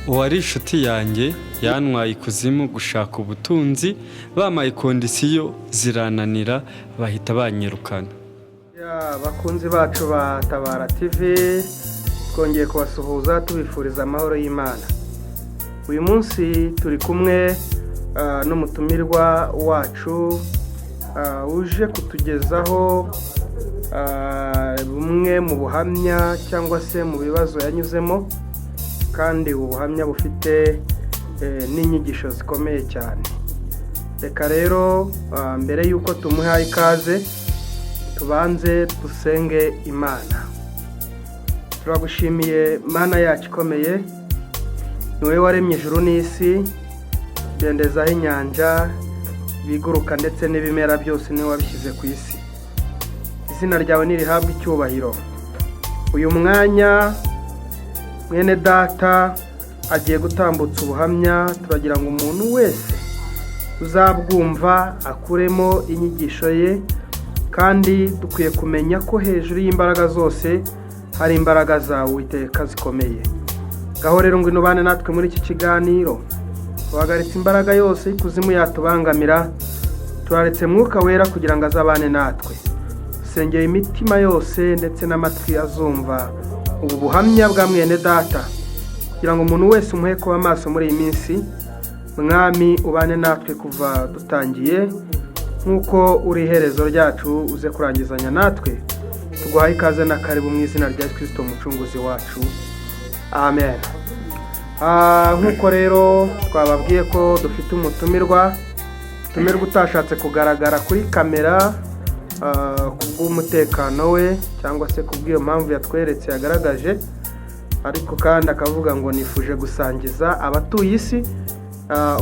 Uwari inshuti yanjye yantwaye ikuzimu gushaka ubutunzi, bamaye kondisiyo zirananira bahita banyirukana. Bakunzi bacu ba Tabara TV, twongeye kubasuhuza tubifuriza amahoro y'Imana. Uyu munsi turi kumwe n'umutumirwa wacu uje kutugezaho bumwe mu buhamya cyangwa se mu bibazo yanyuzemo, kandi ubuhamya bufite n'inyigisho zikomeye cyane. Reka rero mbere yuko tumuha ikaze tubanze dusenge Imana. Turagushimiye Mana yacu ikomeye, ni wowe waremye ijuru n'isi, dendezaho inyanja, biguruka ndetse n'ibimera byose ni wowe wabishyize ku isi. Izina ryawe nirihabwe icyubahiro. Uyu mwanya mwene data agiye gutambutsa ubuhamya, turagira ngo umuntu wese uzabwumva akuremo inyigisho ye, kandi dukwiye kumenya ko hejuru y'imbaraga zose hari imbaraga zawe Uwiteka zikomeye. Gaho rero ngwino bane natwe muri iki kiganiro, tuhagaritse imbaraga yose y'ikuzimu yatubangamira, turaretse Mwuka Wera kugira ngo azabane natwe. Sengeye imitima yose ndetse n'amatwi azumva ubu buhamya bwa mwene data, kugira ngo umuntu wese umuhe kuba amaso muri iyi minsi. Mwami ubane natwe kuva dutangiye, nk'uko uri iherezo ryacu uze kurangizanya natwe. Tuguhaye ikaze na karibu mu izina rya Kristo umucunguzi wacu, amen. Nk'uko rero twababwiye ko dufite umutumirwa utashatse kugaragara kuri kamera kubw'umutekano we, cyangwa se kubw'iyo mpamvu yatweretse yagaragaje, ariko kandi akavuga ngo nifuje gusangiza abatuye isi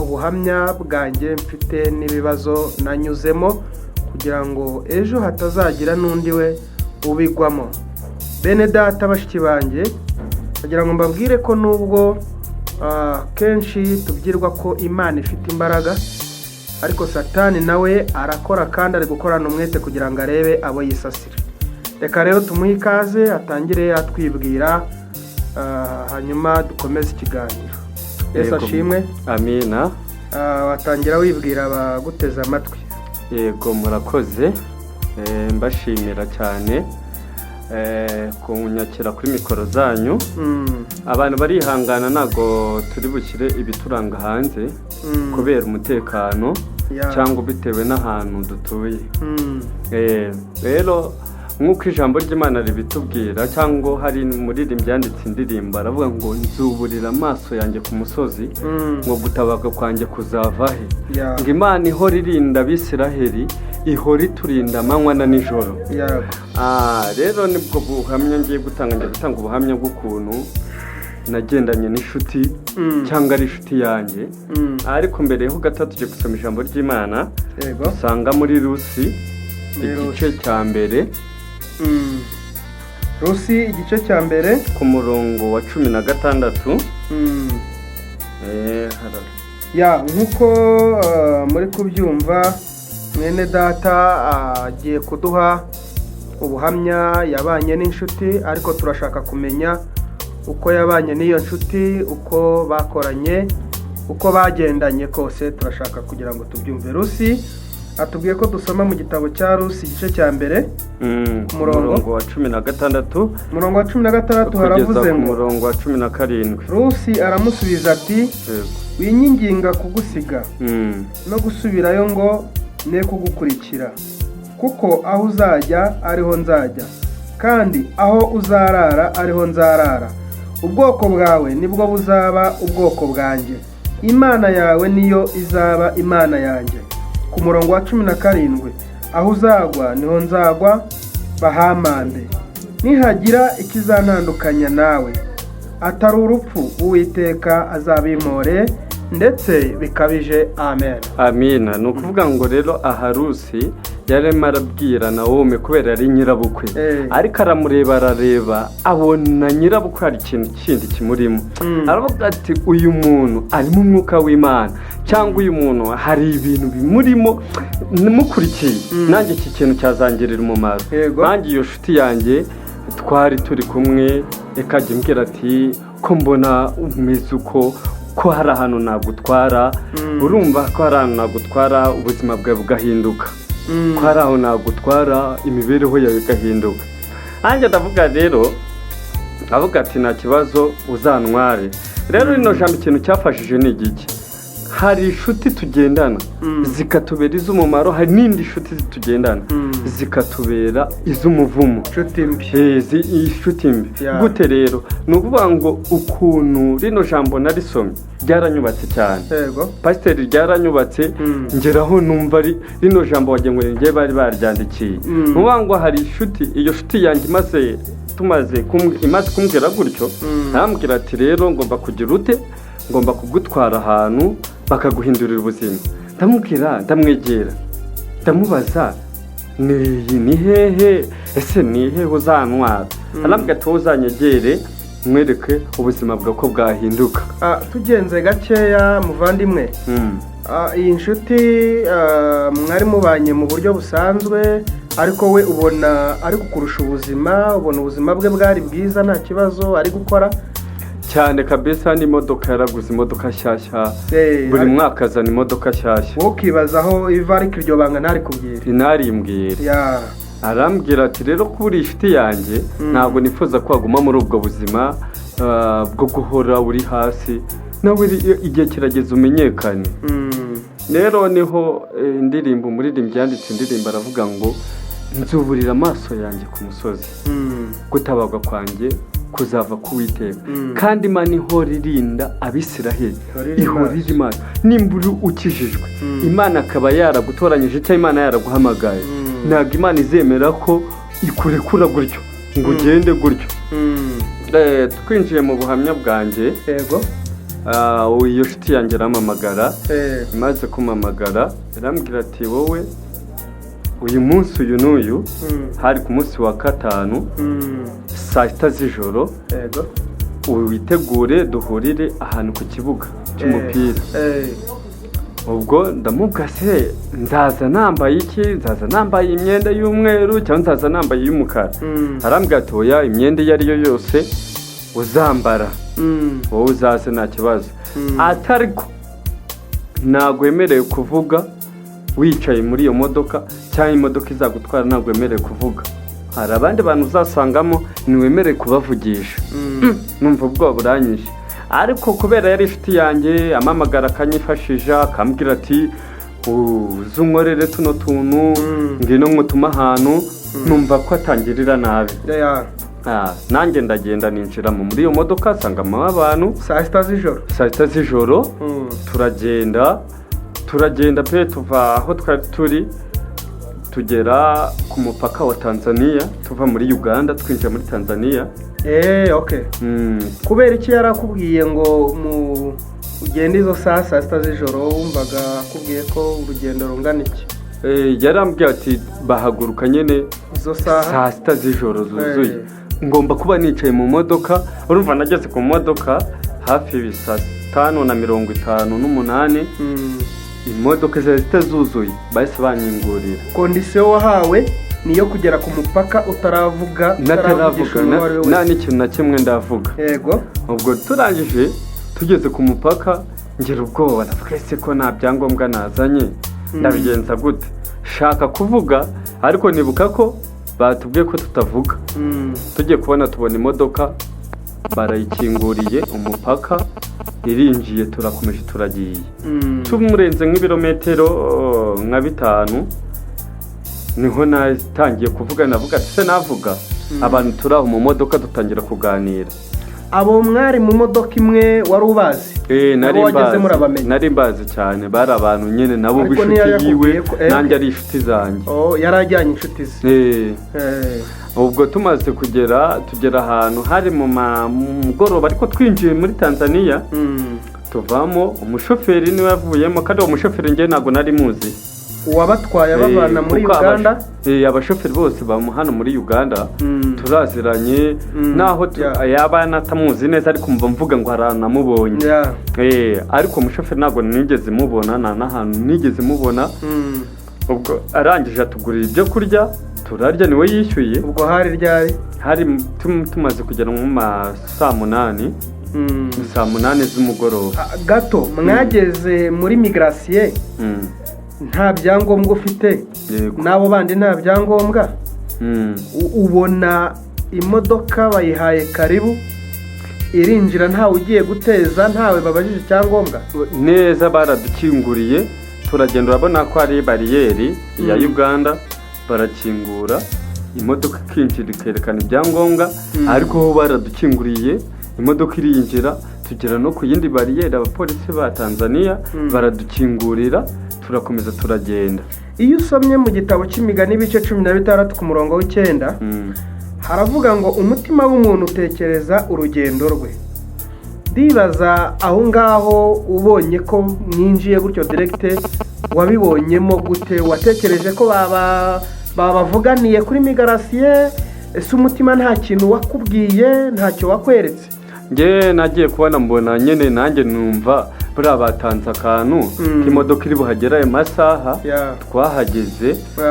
ubuhamya bwanjye mfite n'ibibazo nanyuzemo, kugira ngo ejo hatazagira n'undi we ubigwamo. Bene data bashiki banjye, kugira ngo mbabwire ko nubwo kenshi tubwirwa ko Imana ifite imbaraga, ariko Satani nawe arakora kandi ari gukorana umwete kugira ngo arebe abo yisasira. Reka rero tumuhe ikaze atangire atwibwira, hanyuma dukomeze ikiganiro. Yesu ashimwe. Amina. Watangira wibwira abaguteze amatwi. Yego murakoze, mbashimira cyane kunyakira kuri mikoro zanyu. Abantu barihangana ntago turi bushyire ibituranga hanze kubera umutekano cyangwa bitewe n'ahantu dutuye. Rero nk'uko ijambo ry'Imana ribitubwira, cyangwa hari umuririmbyi yanditse indirimbo aravuga ngo nzuburira amaso yanjye ku musozi, ngo gutabaga kwanjye kuzava he. Ngo Imana ihora irinda Abisiraheli, ihora iturinda amanywa na nijoro. Rero nibwo buhamya ngiye gutanga ubuhamya bw'ukuntu nagendanye n'inshuti cyangwa ari inshuti yanjye. Ariko mbere ho gato tujye gusoma ijambo ry'Imana, usanga muri Rusi igice cya mbere. Rusi igice cya mbere ku murongo wa 16. Nk'uko muri kubyumva, mwene data agiye kuduha ubuhamya yabanye n'inshuti, ariko turashaka kumenya uko yabanye n'iyo nshuti, uko bakoranye, uko bagendanye kose. Turashaka kugira ngo tubyumve. Rusi atubwiye ko dusoma mu gitabo cya Rusi igice cya mbere umurongo wa 16. Umurongo wa 16 haravuze ngo, umurongo wa 17. Rusi aramusubiza ati, winyinginga kugusiga no gusubirayo ngo ne kugukurikira, kuko aho uzajya ariho nzajya, kandi aho uzarara ariho nzarara. Ubwoko bwawe nibwo buzaba ubwoko bwanjye, Imana yawe niyo izaba Imana yanjye. Ku murongo wa 17, aho uzagwa niho nzagwa, bahamande. Nihagira ikizantandukanya nawe atari urupfu, Uwiteka azabimpore, ndetse bikabije. amen. amina. ni ukuvuga ngo rero aharusi yarimo arabwira Nawomi kubera ari nyirabukwe, ariko arareba abona nyirabukwe hari ikintu kindi kimurimo. aravuga ati uyu muntu arimo umwuka w'Imana, cyangwa uyu muntu hari ibintu bimurimo mukurikiye, nanjye iki kintu cyazangirira umumaro. nanjye iyo nshuti yanjye twari turi kumwe ikajya imbwira ati ko mbona umeze uko, ko hari ahantu nagutwara, urumva ko hari ahantu nagutwara ubuzima bwawe bugahinduka, ko hari aho nagutwara imibereho yawe igahinduka. nanjye ndavuga rero, avuga ati nta kibazo uzantware. rero rino jambo ikintu cyafashije ni igiki? hari inshuti tugendana zikatubera iz'umumaro, hari n'indi nshuti tugendana zikatubera iz'umuvumo, inshuti mbi. gute rero? ni ukuvuga ngo ukuntu rino jambo narisomye ryaranyubatse cyane, pasiteri ryaranyubatse, ngeraho numva rino jambo wagira ngo njye bari baryandikiye. ni ukuvuga ngo hari inshuti, iyo nshuti yanjye imaze kumbwira gutyo, arambwira ati rero ngomba kugira ute, ngomba kugutwara ahantu bakaguhindurira ubuzima. ndamwegera ndamubaza ni hehe, ese ni hehe uzantwara? arambwira ati wowe uzanyegere mwereke ubuzima bwawe ko bwahinduka. tugenze gakeya muvandimwe, iyi nshuti mwari mubanye mu buryo busanzwe, ariko we ubona ari kukurusha ubuzima, ubona ubuzima bwe bwari bwiza, nta kibazo ari gukora cyane kabisa. n'imodoka yaraguze imodoka nshyashya, buri mwaka azana imodoka nshyashya. wowe ukibaza aho iva, ariko iryo banga ntarimbwira. arambwira ati rero ko uri inshuti yanjye, ntabwo nifuza ko waguma muri ubwo buzima bwo guhora uri hasi, nawe igihe kirageze umenyekane. rero niho indirimbo umuririmbyi yanditse indirimbo aravuga ngo nzuburira amaso yanjye ku musozi, gutabagwa kwanjye kuzava ku Uwiteka, kandi Imana ihora irinda Abisiraheli, ihora iri Imana. nimba ukijijwe, Imana akaba yaragutoranyije cyangwa Imana yaraguhamagaye, ntabwo Imana izemera ko ikurekura gutyo ngo ugende gutyo. twinjiye mu buhamya bwanjye, iyo nshuti yanjye arampamagara, imaze kumamagara irambwira ati wowe uyu munsi uyu n'uyu, hari ku munsi wa gatanu saa 6 z'ijoro, witegure duhurire ahantu ku kibuga cy'umupira. ubwo ndamubwase nzaza nambaye iki? nzaza nambaye imyenda y'umweru cyangwa nzaza nambaye iy'umukara? arambwira ati oya, imyenda iyo ari yo yose uzambara, wowe uzaze nta kibazo. atariko ntabwo wemerewe kuvuga wicaye muri iyo modoka, cyangwa imodoka izagutwara ntabwo wemerewe kuvuga. hari abandi bantu uzasangamo ntiwemerewe kubavugisha. numva ubwoba buranyishe, ariko kubera yari inshuti yanjye amamagara akanyifashisha, akambwira ati uzunkorere tuno tuntu, ngwino nkutuma ahantu, numva ko atangirira nabi. nanjye ndagenda ninjiramo muri iyo modoka, nsangamo abantu saa 6 z'ijoro. turagenda pe, tuva aho twari turi tugera ku mupaka wa Tanzania, tuva muri Uganda twinjira muri Tanzania. kubera iki yarakubwiye ngo ugende izo saa 6 z'ijoro? wumvaga akubwiye ko urugendo rungana iki? yarambwiye ati bahaguruka nyine izo saa 6 z'ijoro zuzuye, ngomba kuba nicaye mu modoka. urumva nageze ku modoka hafi saa 5:58, imodoka zari zitazuzuye, bahise banyingurira. kondisiyo wahawe niyo kugera ku mupaka utaravuga, nta n'ikintu na kimwe ndavuga. ubwo turangije tugeze ku mupaka, ngira ubwoba, ndavuga ese ko nta byangombwa nazanye, ndabigenza gute? shaka kuvuga, ariko nibuka ko batubwiye ko tutavuga. tugiye kubona tubona imodoka barayikinguriye, umupaka irinjiye, turakomeje turagiye. tumurenze nk'ibirometero nka 5, niho natangiye kuvuga, navuga ati se navuga? abantu turi aho mu modoka dutangira kuganira. abo mwari mu modoka imwe wari ubazi? nari mbazi cyane, bari abantu nyine nabo b'inshuti yiwe, nanjye ari inshuti zanjye. yari ajyanye inshuti ze. ubwo tumaze tugera ahantu hari mu mugoroba, ariko twinjiye muri Tanzania tuvamo umushoferi niwe yavuyemo kandi uwo mushoferi njye ntabwo nari muzi uwabatwaye abavana muri Uganda. Abashoferi bose hano muri Uganda turaziranye naho yaba natamuzi neza ariko mvuga ngo haranamubonye. Ariko umushoferi ntabwo nigeze mubona n'ahantu nigeze mubona. Ubwo arangije atugurira ibyo kurya turarya niwe yishyuye. Ubwo hari ryari? Hari tumaze kugera mu saa 8 saa 8 z'umugoroba. Gato mwageze muri migration nta byangombwa ufite n'abo bandi nta byangombwa ubona imodoka bayihaye karibu irinjira ntawe ugiye guteza ntawe babajije icyangombwa neza baradukinguriye turagenda urabona ko ari bariyeri ya Uganda barakingura imodoka ikinjira ikerekana ibyangombwa ariko ho baradukinguriye imodoka irinjira tugera no ku yindi bariyeri abapolisi ba Tanzania baradukingurira turakomeza turagenda. Iyo usomye mu gitabo cy'imigani ibice 16 ku murongo w'9 haravuga ngo umutima w'umuntu utekereza urugendo rwe. Ndibaza aho ngaho ubonye ko mwinjiye gutyo direct wabibonyemo gute? Watekereje ko babavuganiye kuri migration? Ese umutima nta kintu wakubwiye, ntacyo wakweretse? Nge nagiye kubona mbona nyene nanjye numva buriya batanze akantu k'imodoka iri buhagera ayo masaha twahageze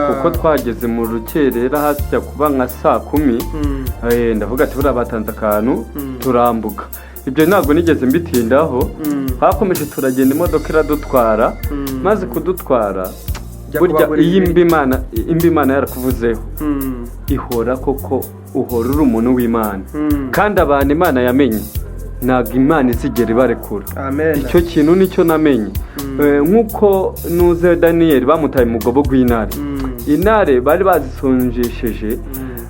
kuko twahageze mu rukerera hajya kuba nka saa 10 ndavuga ati buriya batanze akantu turambuka. Ibyo ntabwo nigeze mbitindaho hakomeje turagenda imodoka iradutwara maze kudutwara burya iyi imbimana yarakuvuzeho ihora koko uhora uri umuntu w'Imana kandi abantu Imana yamenye ntabwo Imana izigera ibarekura. Icyo kintu nicyo namenye. Nk'uko nuze Daniel bamutaye mu mugobo gw'intare intare bari bazisonjesheje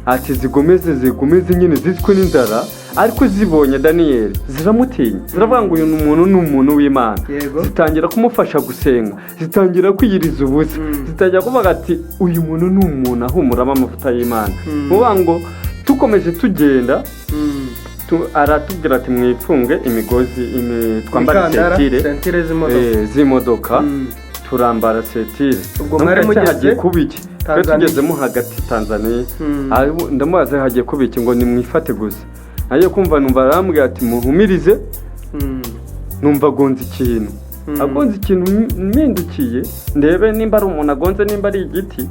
ati zigomeze nyine zizwe n'inzara ariko zibonye Daniel ziramutinya ziravuga ngo uyu umuntu ni umuntu w'Imana zitangira kumufasha gusenga zitangira kwiyiriza ubusa zitangira kuvuga ati uyu muntu ni umuntu ahumuramo amavuta y'Imana. Muvuga ngo tukomeje tugenda aratubwira ati mwifunge imigozi twambara sentire z'imodoka turambara sentire. Ubwo mwari mugeze kubiki tugezemo hagati Tanzania ndamubaze hagiye kubiki ngo nimwifate gusa nayo kumva numva arambwira ati muhumirize numva gonze ikintu agonze ikintu mpindukiye ndebe nimba ari umuntu agonze nimba ari igiti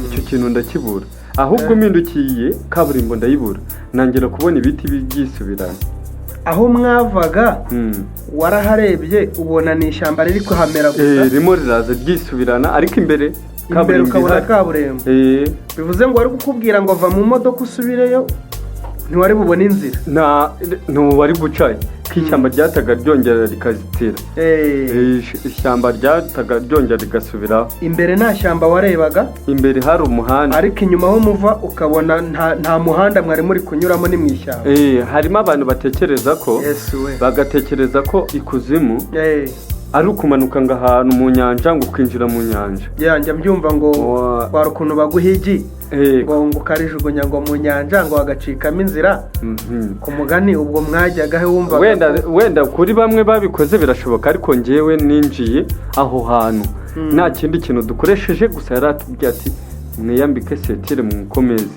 icyo kintu ndakibura ahubwo mpindukiye kaburimbo ndayibura nangira kubona ibiti byisubirana. Aho mwavaga waraharebye ubona ni ishyamba riri kuhamera gusa rimo riraza ryisubirana ariko imbere kaburimbo bivuze ngo wari kukubwira ngo va mu modoka usubireyo ntiwari bubone inzira wari gucaye k'ishyamba ryataga ryongera rikazitira ishyamba ryataga ryongera rigasubiraho. Imbere nta shyamba warebaga? Imbere hari umuhanda ariko inyuma ho muva ukabona nta muhanda mwari muri kunyuramo ni mu ishyamba. Harimo abantu batekereza ko bagatekereza ko ikuzimu ari ukumanuka ngo ahantu mu nyanja ngo kwinjira mu nyanja. Njya mbyumva ngo wari ukuntu baguhigi ngo ukarijugunya ngo mu nyanja ngo agacikamo inzira ku mugani ubwo mwajyaga he wumva wenda kuri bamwe babikoze birashoboka ariko ngewe ninjiye aho hantu nta kindi kintu dukoresheje gusa yaratubwiye ati mwiyambike sentire mukomeze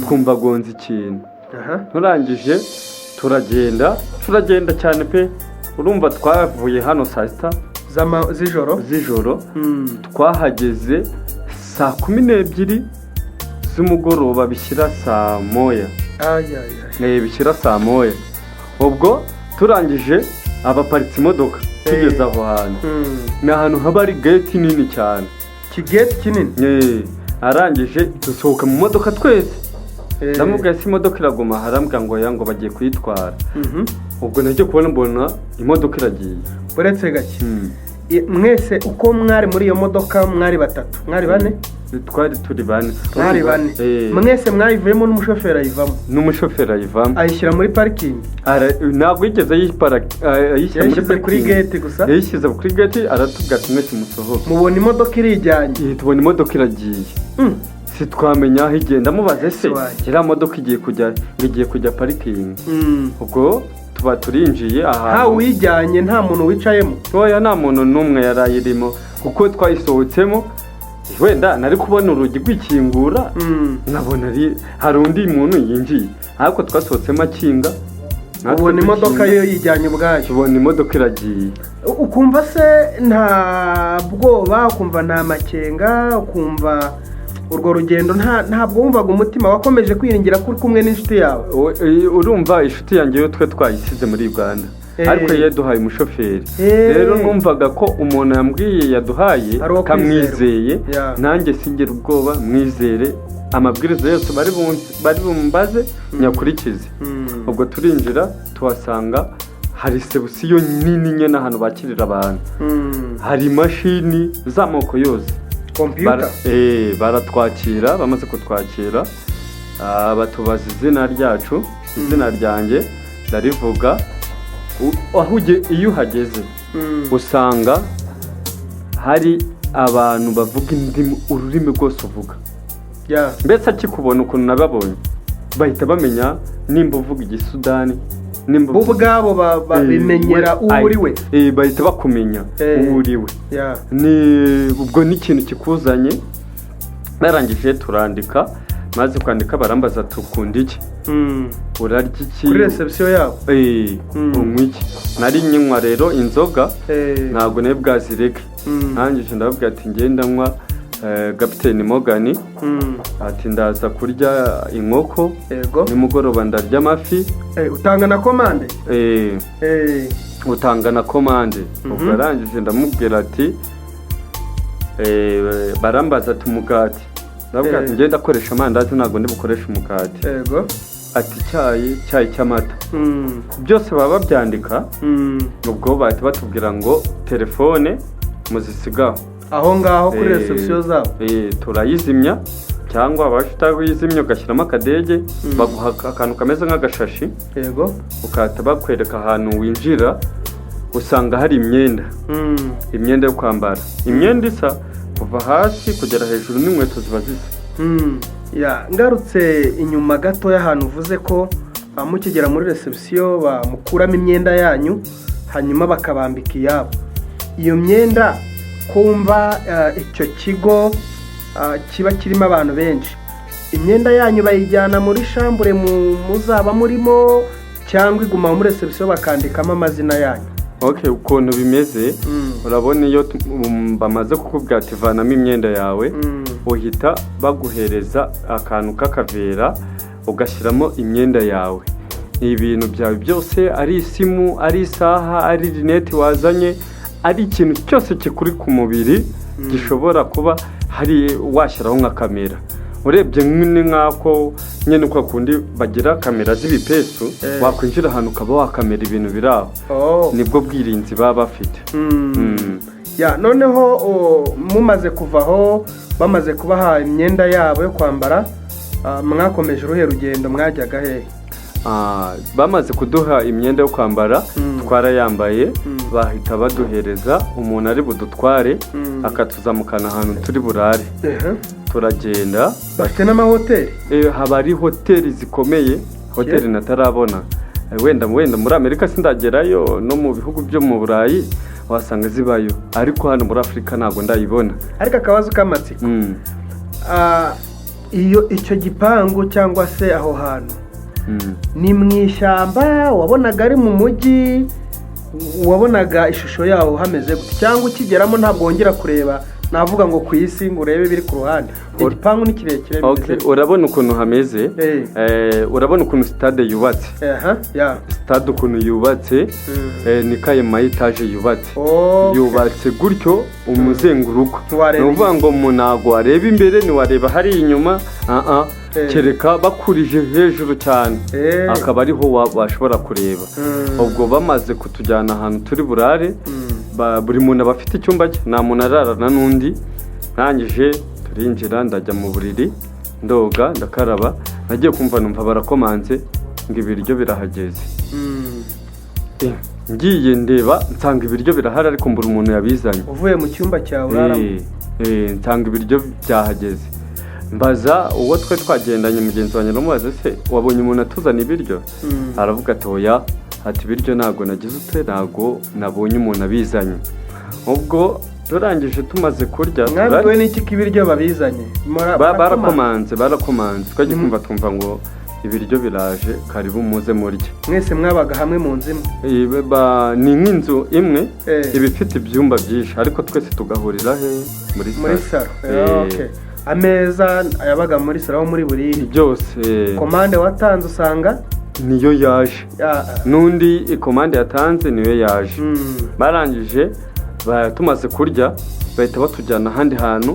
twumva gonze ikintu turangije turagenda cyane pe. Urumva twavuye hano saa 6 z'ijoro twahageze saa 12 z'umugoroba bishyira saa 1 bishyira saa 1 ubwo turangije abaparitse imodoka tugeze aho hantu ni ahantu haba ari gate nini cyane kigate kinini arangije dusohoka mu modoka twese ndamubwira si imodoka iraguma harambwa ngo yango bagiye kuyitwara ubwo najye kubona mbona imodoka iragiye uretse gake mwese uko mwari muri iyo modoka mwari batatu mwari bane twari turi bane mwese mwayivuyemo n'umushoferi ayivamo ayishyira muri parikingi ntabwo yigeze ayishyira kuri gate gusa yayishyize kuri gate aratubwira ati mwese musohoke mubona imodoka irijyanye tubona imodoka iragiye sitwamenya aho igenda mubaze se iriya modoka igiye kujya parikingi ubwo tuba turinjiye ahantu nta wijyanye nta muntu wicayemo oya nta muntu n'umwe yari ayirimo kuko twayisohotsemo wenda nari kubona urugi rwikingura nkabona hari undi muntu yinjiye ariko twasohotsemo akinga ubona imodoka yo yijyanye ubwayo ubona imodoka iragiye ukumva se nta bwoba ukumva nta makenga ukumva urwo rugendo ntabwo wumvaga umutima wakomeje kwiringira ko uri kumwe n'inshuti yawe urumva inshuti yanjye yo twe twayisize muri Uganda ariko yaduhaye umushoferi rero numvaga ko umuntu yambwiye yaduhaye kamwizeye nanjye singira ubwoba mwizere amabwiriza yose bari bumbaze nyakurikize ubwo turinjira tuhasanga hari sebusiyo nini nyine ahantu bakirira abantu hari imashini z'amoko yose baratwakira bamaze kutwakira batubaza izina ryacu izina ryanjye ndarivuga iyo uhageze usanga hari abantu bavuga ururimi rwose uvuga mbese akikubona ukuntu nababonye bahita bamenya nimba uvuga igisudani bo ubwabo babimenyera uwo uri we bahita bakumenya uwo uri we ubwo ni ikintu kikuzanye barangije turandika maze kwandika barambaza tukunda iki urarya iki kuri reception yabo unywa iki nari nyinywa rero inzoga ntabwo nawe bwazireke ntangije ndababwira ati ngenda nywa Kapiteni Morgan ati ndaza kurya inkoko nimugoroba ndarya amafi utanga na komande utanga na komande ubwo arangije ndamubwira ati barambaza ati umugati ndabwira ati ngenda akoresha amandazi ntabwo ndi bukoresha umugati ati icyayi cy'amata byose baba babyandika ubwo bahita batubwira ngo telefone muzisigaho aho ngaho kuri reception zabo turayizimya cyangwa abashaka kuyizimya ugashyiramo akadege baguha akantu kameze nk'agashashi ukahita bakwereka ahantu winjira usanga hari imyenda yo kwambara imyenda isa kuva hasi kugera hejuru n'inkweto ziba zisa ngarutse inyuma gato y'ahantu uvuze ko mukigera muri reception bamukuramo imyenda yanyu hanyuma bakabambika iyabo iyo myenda kumva icyo kigo kiba kirimo abantu benshi imyenda yanyu bayijyana muri shambure muzaba murimo cyangwa iguma muri reception bakandikamo amazina yanyu ukuntu bimeze urabona iyo bamaze kukubwira ati vanamo imyenda yawe uhita baguhereza akantu k'akavera ugashyiramo imyenda yawe ibintu byawe byose ari isimu ari isaha ari rinete wazanye ari ikintu cyose kikuri ku mubiri gishobora kuba hari washyiraho nka kamera urebye nk'ako nyine uko kundi bagira kamera z'ibipesu wakwinjira ahantu ukaba wakamera ibintu biri aho nibwo bwirinzi baba bafite noneho mumaze kuvaho bamaze kubaha imyenda yabo yo kwambara mwakomeje uruhe rugendo mwajyaga hehe bamaze kuduha imyenda yo kwambara twarayambaye bahita baduhereza umuntu ari budutware akatuzamukana ahantu turi burare turagenda bafite n'amahoteli haba ari hoteli zikomeye hoteli natarabona wenda muri Amerika sindagerayo no mu bihugu byo mu Burayi wasanga zibayo ariko hano muri Afurika ntabwo ndayibona ariko akabazo k'amatsiko icyo gipangu cyangwa se aho hantu ni mu ishyamba wabonaga ari mu mujyi wabonaga ishusho yaho hameze gute cyangwa ukigeramo ntabwo wongera kureba navuga ngo ku isi ngo urebe biri ku ruhande igipangu ni kirekire urabona ukuntu hameze urabona ukuntu stade yubatse stade ukuntu yubatse ni kaye ma etage yubatse gutyo umuzenguruko ni ukuvuga ngo ntabwo wareba imbere ntiwareba hari inyuma kereka bakurije hejuru cyane akaba ariho washobora kureba ubwo bamaze kutujyana ahantu turi burare buri muntu aba afite icyumba cye nta muntu ararana n'undi ntangije turinjira ndajya mu buriri ndoga ndakaraba nagiye kumva numva barakomanze ngo ibiryo birahageze ngiye ndeba nsanga ibiryo birahari ariko mbura umuntu yabizanye uvuye mu cyumba cyawe uraramo nsanga ibiryo byahageze mbaza uwo twe twagendanye mugenzi wanjye n'umubaza se wabonye umuntu atuzana ibiryo aravuga ati oya ati ibiryo ntago nagize ute ntago nabonye umuntu abizanye ubwo turangije tumaze kurya mwabwiwe n'iki ko ibiryo babizanye barakomanze twagiye twumva ngo ibiryo biraje karibu muze murye mwese mwabaga hamwe mu nzu imwe ni nk'inzu imwe iba ifite ibyumba byinshi ariko twese tugahurira muri salo ameza yabaga muri salo aho muri buriri byose komande watanze usanga niyo yaje n'undi ikomande yatanze niyo yaje barangije tumaze kurya bahita batujyana ahandi hantu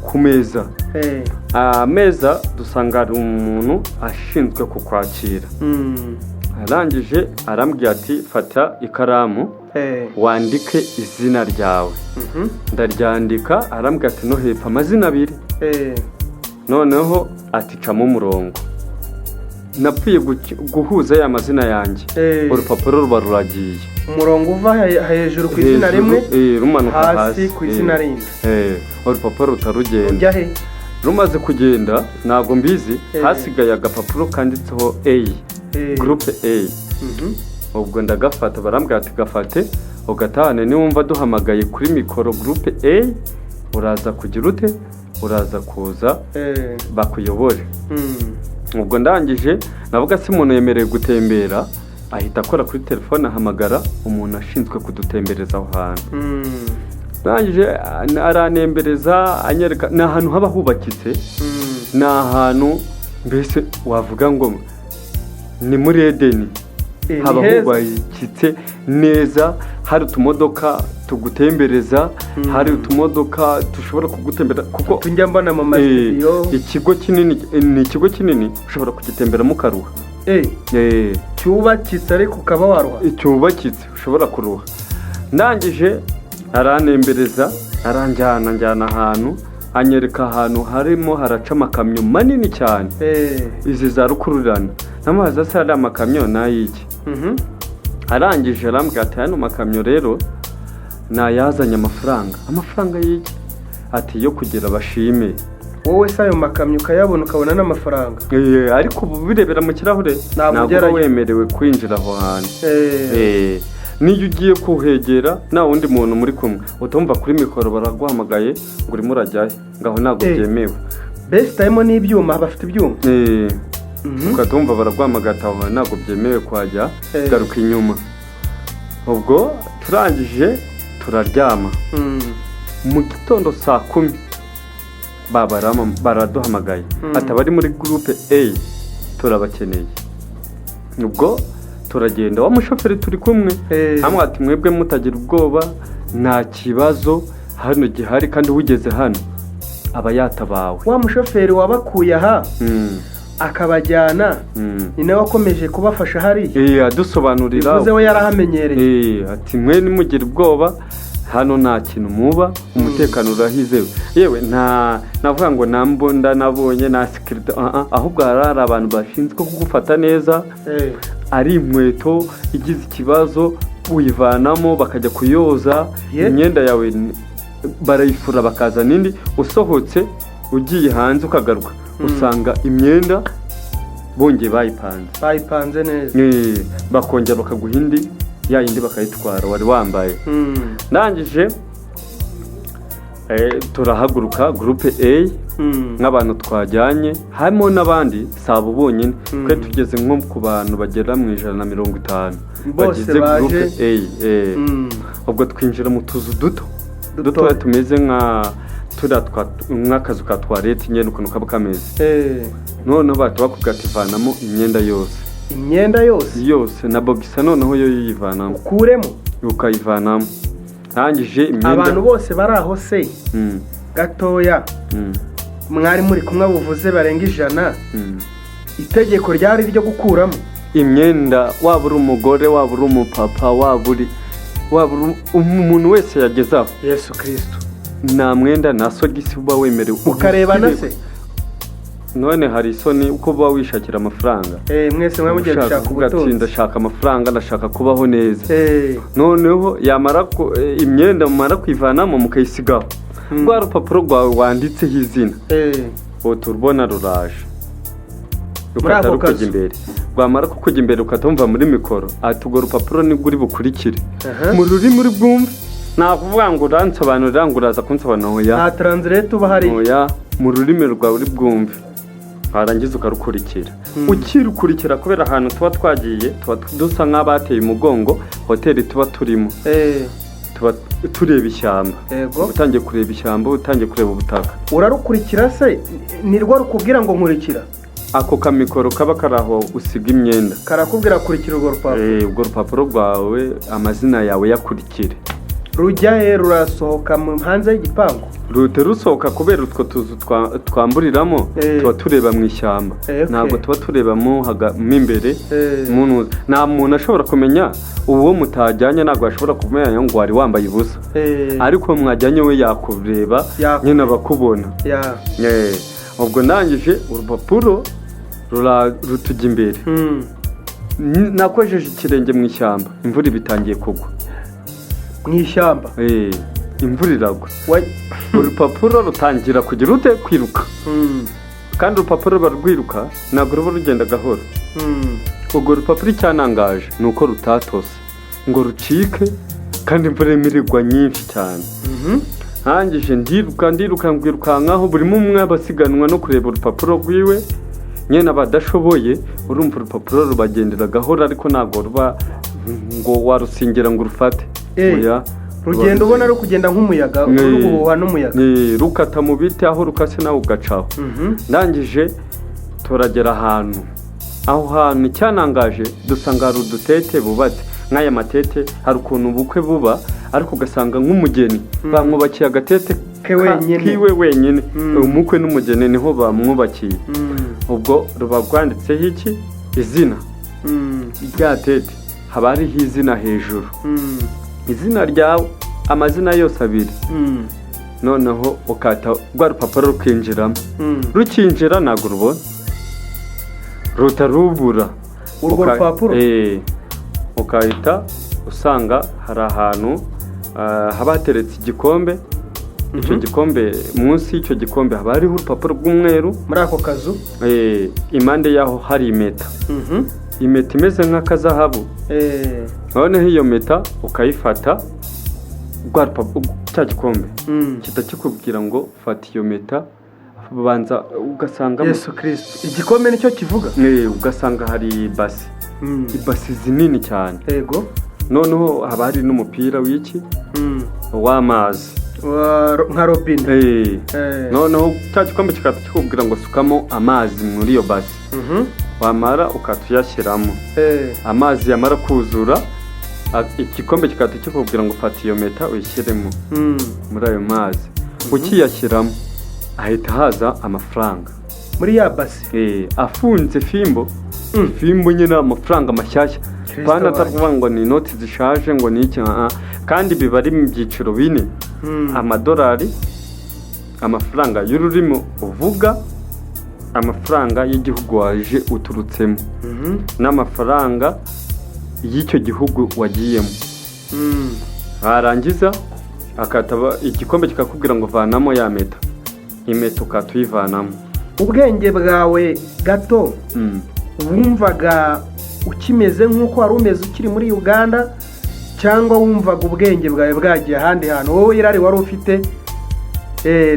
ku meza ameza dusanga hari umuntu ashinzwe kukwakira arangije arambwira ati fata ikaramu wandike izina ryawe ndaryandika arambwira ati no hepfo amazina abiri noneho ati camo umurongo napfuye guhuza ya mazina yanjye urupapuro ruba ruragiye umurongo uva hejuru ku izina rimwe rumanuka hasi ku izina rindi urupapuro rutarugenda rumaze kugenda ntabwo mbizi hasigaye agapapuro kanditseho A groupe A ubwo ndagafata barambwira ati gafate ugatahane niwumva duhamagaye kuri mikoro groupe A uraza kugira ute uraza kuza bakuyobore ubwo ndangije navuga se umuntu yemerewe gutembera ahita akora kuri telefone ahamagara umuntu ashinzwe kudutembereza aho hantu ndangije aranembereza anyereka ni ahantu haba hubakitse ni ahantu mbese wavuga ngo ni muri Edeni haba hubakitse neza hari utumodoka tugutembereza hari utumodoka dushobora kugutembera kuko tujya mbona mu mavideyo ikigo kinini ni ikigo kinini ushobora kugitemberamo ukaruha cyubakitse ariko ukaba waruha cyubakitse ushobora kuruha ndangije aranembereza njyana ahantu anyereka ahantu harimo haraca amakamyo manini cyane izi za rukururana n'amazi asa ari amakamyo n'ay'iki arangije arambwira ati hano makamyo rero nayazanye amafaranga y'iki ati yo kugira bashime wowe se ayo makamyo ukayabona ukabona n'amafaranga ariko ubu birebera mu kirahure ntabwo wemerewe kwinjira aho hantu niyo ugiye kuhegera nta wundi muntu muri kumwe utumva kuri mikoro baraguhamagaye ngo urimo urajyayo ngaho ntabwo byemewe best time n'ibyuma bafite ibyuma ukatumva baraguhamagaye aho ntabwo byemewe kuhajya garuka inyuma ubwo turangije turaryama mu gitondo saa 10 baraduhamagaye ataba ari muri groupe A turabakeneye ubwo turagenda wa mushoferi turi kumwe hamwe ati mwebwe mutagira ubwoba nta kibazo hano gihari kandi wigeze hano aba yatabawe wa mushoferi wabakuye aha akabajyana ni nawe wakomeje kubafasha hari adusobanurira bivuze we yarahamenyereye ati mwe nimugira ubwoba hano nta kintu muba umutekano urahizewe yewe navuga ngo nta mbunda nabonye nta security ahubwo hari abantu bashinzwe kugufata neza ari inkweto igize ikibazo uyivanamo bakajya kuyoza imyenda yawe barayifura bakazana indi usohotse ugiye hanze ukagaruka usanga imyenda bongeye bayipanze neza bakongera bakaguha indi ya yindi bakayitwara wari wambaye ndangije turahaguruka groupe A nk'abantu twajyanye harimo n'abandi sabo bonyine twe tugeze nko ku bantu bagera mu 150 bagize groupe A ubwo twinjira mu tuzu duto tumeze nk'akazu ka toilette nyene ukuntu kaba kameze noneho batubakugavanamo imyenda yose na bogisa noneho yo yivanamo ukuremo ukayivanamo ntangije imyenda abantu bose bari aho se gatoya mwari muri kumwe buvuze barenga 100 itegeko ryari ryo gukuramo imyenda waba uri umugore waba uri umupapa waba uri umuntu wese yagezaho Yesu Kristo nta mwenda na sogisi uba wemerewe ukarebana se none hari isoni uko uba wishakira amafaranga mwese mwamugiye gushaka ubutunzi ndashaka amafaranga ndashaka kubaho neza noneho yamara imyenda mumara kwivanamo mukayisigaho rwa rupapuro rwawe wanditseho izina turubona ruraje rukata rukujya imbere rwamara kukujya imbere ukatumva muri mikoro ati urwo rupapuro nibwo uri bukurikire mu rurimi uri bwumve nta kuvuga ngo uransobanurira ngo uraza kunsobanurira nta translate uba hari mu rurimi rwawe uri bwumve warangiza ukarukurikira ukirukurikira kubera ahantu tuba twagiye tuba dusa nk'abateye umugongo hoteli tuba turimo tuba tureba ishyamba utangiye kureba ishyamba utangiye kureba ubutaka urarukurikira se ni rwo rukubwira ngo nkurikira ako kamikoro kaba kari aho usiga imyenda karakubwira kurikira urwo rupapuro urwo rupapuro rwawe amazina yawe yakurikire rujya he rurasohoka hanze y'igipangu ruhita rusohoka kubera utwo tuzu twamburiramo tuba tureba mu ishyamba ntabwo tuba turebamo imbere nta muntu ashobora kumenya uwo mutajyanye ntabwo ashobora kumenya ngo wari wambaye ubusa ariko mwajyanye we yakureba nyine abakubona ubwo ndangije urupapuro rutujya imbere nakojeje ikirenge mu ishyamba imvura ibitangiye kugwa mu ishyamba imvura iragwa urupapuro rutangira kugira ute kwiruka kandi urupapuro barwiruka ntabwo ruba rugenda gahoro urwo rupapuro icyanangaje ni uko rutatose ngo rucike kandi imvura imirigwa nyinshi cyane hangije ndiruka mbwirukankaho buri umwe abasiganwa no kureba urupapuro rwiwe nyine abadashoboye urumva urupapuro rubagendera gahoro ariko ntabwo ruba ngo warusingira ngo urufate rugenda ubona ruri kugenda nk'umuyaga uri guhuha n'umuyaga rukata mu biti aho rukase nawe ugacaho ndangije turagera ahantu aho hantu icyanangaje dusanga hari udutete bubatse nk'aya matete hari ukuntu ubukwe buba ariko ugasanga nk'umugeni bamwubakiye agatete kiwe wenyine umukwe n'umugeni niho bamwubakiye ubwo ruba rwanditseho iki izina rya tete haba hariho izina hejuru izina ryawe amazina yose abiri noneho ukata rwa rupapuro rukinjiramo rukinjira ntabwo urubona rutarubura urwo rupapuro ukahita usanga hari ahantu haba hateretse igikombe icyo gikombe munsi y'icyo gikombe haba hariho urupapuro rw'umweru muri ako kazu impande yaho hari impeta impeta imeze nk'akazahabu noneho iyo mpeta ukayifata cya gikombe kita kikubwira ngo fata iyo mpeta banza ugasangamo Yesu Kristo igikombe nicyo kivuga ugasanga hari ibasi zinini cyane yego noneho haba hari n'umupira w'iki w'amazi nka robine noneho cya gikombe kikaba kikubwira ngo sukamo amazi muri iyo basi wamara ukatuyashyiramo amazi yamara kuzura igikombe kikaba kikubwira ngo fata iyo mpeta uyishyiremo muri ayo mazi ukiyashyiramo ahita haza amafaranga muri ya basi afunze fimbo nyine amafaranga mashyashya kandi atavuga ngo ni inoti zishaje ngo ni iki kandi biba ari mu byiciro bine amadolari amafaranga y'ururimi uvuga amafaranga y'igihugu waje uturutsemo n'amafaranga y'icyo gihugu wagiyemo harangiza akataba igikombe kikakubwira ngo vanamo ya mpeta impeta ukatuyivanamo ubwenge bwawe gato wumvaga ukimeze nk'uko wari umeze ukiri muri Uganda cyangwa wumvaga ubwenge bwawe bwagiye ahandi hantu wowe irari wari ufite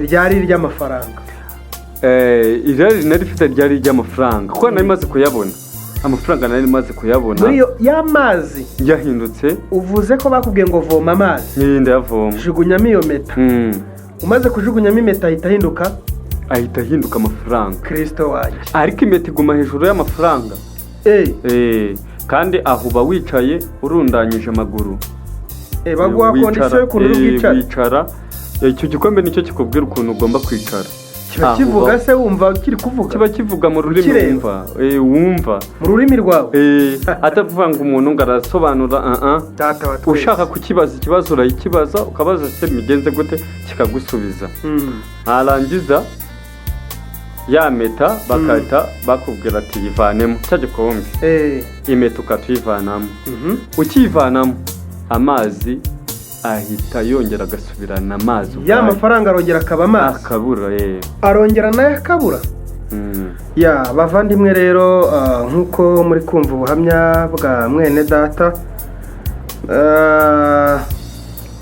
ryari iry'amafaranga irari nari rifite ryari iry'amafaranga kuko nari maze kuyabona amafaranga nari maze kuyabona muri y'amazi yahindutse uvuze ko bakubwiye ngo voma amazi ndayavoma jugunyamo iyo mpeta umaze kujugunyamo impeta ahita ahinduka amafaranga Kristo wanjye ariko impeta iguma hejuru y'amafaranga kandi aho uba wicaye urundanyije amaguru baguha kondisiyo y'ukuntu uri wicara icyo gikombe nicyo kikubwira ukuntu ugomba kwicara kiba kivuga se wumva kiri kuvuga kiba kivuga mu rurimi wumva mu rurimi rwawe atavuga ngo umuntu ngo arasobanura ushaka kukibaza ikibazo urayikibaza ukabaza se migenze gute kikagusubiza harangiza ya mpeta bakahita bakubwira ati yivanemo cya gikombe impeta ukatuyivanamo ukiyivanamo amazi ahita yongera agasubirana amazi ya mafaranga arongera akaba amazi akabura arongera nayo akabura. Ya bavandimwe rero nk'uko muri kumva ubuhamya bwa mwene data,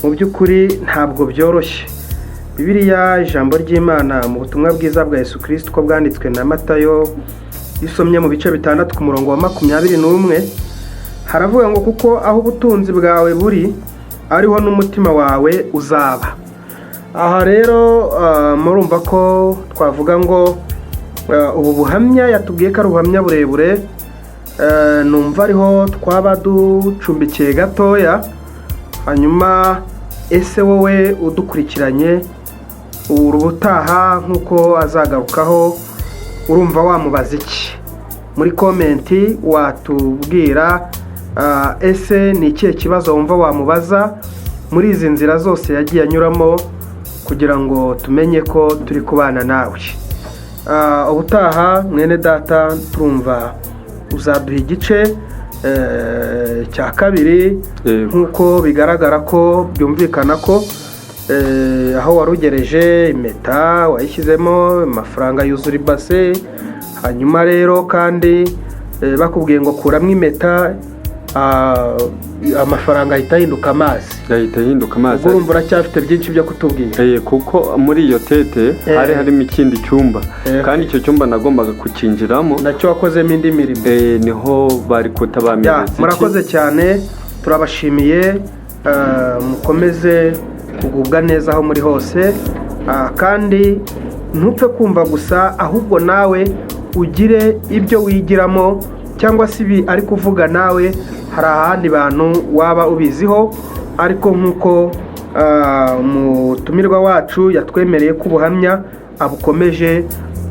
mu by'ukuri ntabwo byoroshye. Bibiliya ijambo ry'Imana mu butumwa bwiza bwa Yesu Kristo uko bwanditswe na Matayo, isomye mu bice 6 ku murongo wa 21, haravuga ngo kuko aho ubutunzi bwawe buri ariho n'umutima wawe uzaba. Aha rero murumva ko twavuga ngo ubu buhamya yatubwiye ko ari ubuhamya burebure, numva ariho twaba ducumbikiye gatoya. Hanyuma ese wowe udukurikiranye urubutaha nk'uko azagarukaho urumva wamubaza iki? Muri komenti watubwira ese ni ikihe kibazo wumva wamubaza muri izi nzira zose yagiye anyuramo kugira ngo tumenye ko turi kubana nawe. Ubutaha mwene data turumva uzaduha igice cya kabiri nk'uko bigaragara ko byumvikana ko aho warugereje impeta wayishyizemo amafaranga yuzura ibase, hanyuma rero kandi bakubwiye ngo kuramo impeta amafaranga ahita ahinduka amazi. Ubwo urumva uracyafite byinshi byo kutubwira. Kuko muri iyo tete harimo ikindi cyumba, kandi icyo cyumba nagombaga kukinjiramo, nacyo wakozemo indi mirimo. Niho bari kutabamereza. Murakoze cyane, turabashimiye, mukomeze kugubwa neza aho muri hose, kandi ntupfe kumva gusa, ahubwo nawe ugire ibyo wigiramo, cyangwa se ibi ari kuvuga nawe hari ahandi bantu waba ubiziho. Ariko nk'uko umutumirwa wacu yatwemereye ko ubuhamya abukomeje,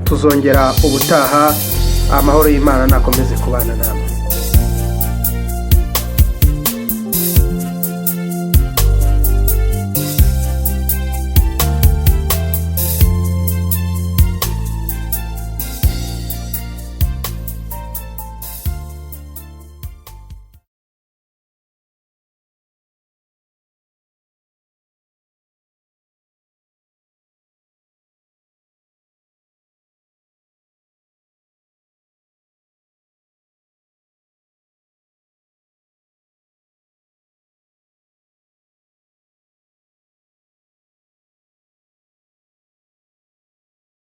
tuzongera ubutaha. Amahoro y'Imana nakomeze kubana nawe.